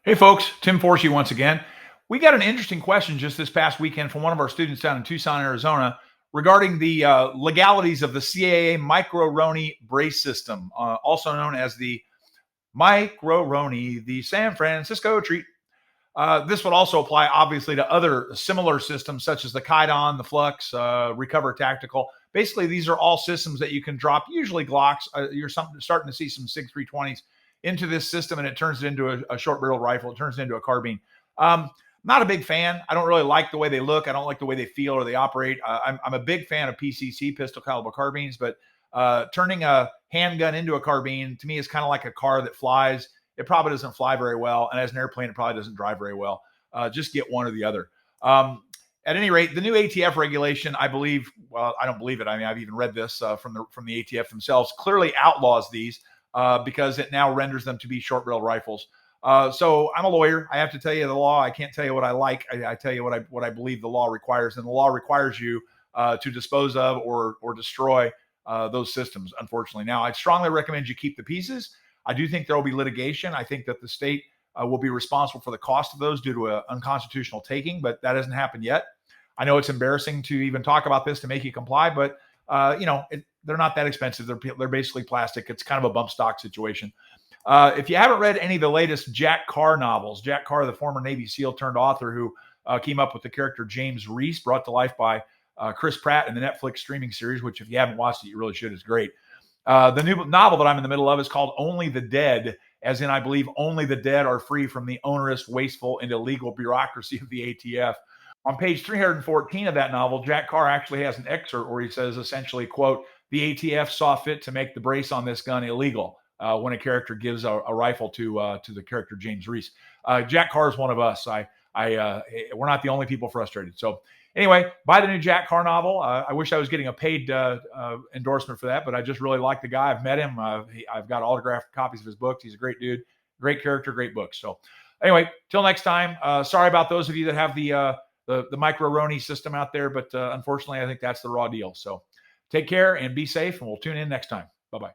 Hey folks, Tim Forsey once again. We got an interesting question just this past weekend from one of our students down in Tucson, Arizona, regarding the legalities of the CAA Micro-Roni brace system, also known as the Micro-Roni, the San Francisco treat. This would also apply, obviously, to other similar systems such as the Kydon, the Flux, Recover Tactical. Basically, these are all systems that you can drop, usually Glocks. You're starting to see some SIG 320s into this system, and it turns it into a short barrel rifle. It turns it into a carbine. Not a big fan. I don't really like the way they look. I don't like the way they feel or they operate. I'm a big fan of PCC, pistol caliber carbines, but turning a handgun into a carbine to me is kind of like a car that flies. It probably doesn't fly very well. And as an airplane, it probably doesn't drive very well. Just get one or the other. At any rate, the new ATF regulation, I believe, well, I don't believe it. I mean, I've even read this from the ATF themselves, clearly outlaws these because it now renders them to be short barrel rifles. So I'm a lawyer. I have to tell you the law. I can't tell you what I like. I tell you what I believe the law requires, and the law requires you to dispose of or destroy those systems. Unfortunately, now I'd strongly recommend you keep the pieces. I do think there will be litigation. I think that the state will be responsible for the cost of those due to an unconstitutional taking, but that hasn't happened yet. I know it's embarrassing to even talk about this to make you comply, but they're not that expensive. They're basically plastic. It's kind of a bump stock situation. If you haven't read any of the latest Jack Carr novels, Jack Carr, the former Navy SEAL turned author who came up with the character James Reese, brought to life by Chris Pratt in the Netflix streaming series, which if you haven't watched it, you really should. It's great. The new novel that I'm in the middle of is called Only the Dead, as in I believe only the dead are free from the onerous, wasteful, and illegal bureaucracy of the ATF. On page 314 of that novel, Jack Carr actually has an excerpt where he says essentially, quote, the ATF saw fit to make the brace on this gun illegal when a character gives a rifle to the character James Reese. Jack Carr is one of us. We're not the only people frustrated. So anyway, buy the new Jack Carr novel. I wish I was getting a paid endorsement for that, but I just really like the guy. I've met him. I've got autographed copies of his books. He's a great dude, great character, great books. So anyway, till next time. Sorry about those of you that have the Micro-Roni system out there, but unfortunately, I think that's the raw deal. So take care and be safe, and we'll tune in next time. Bye-bye.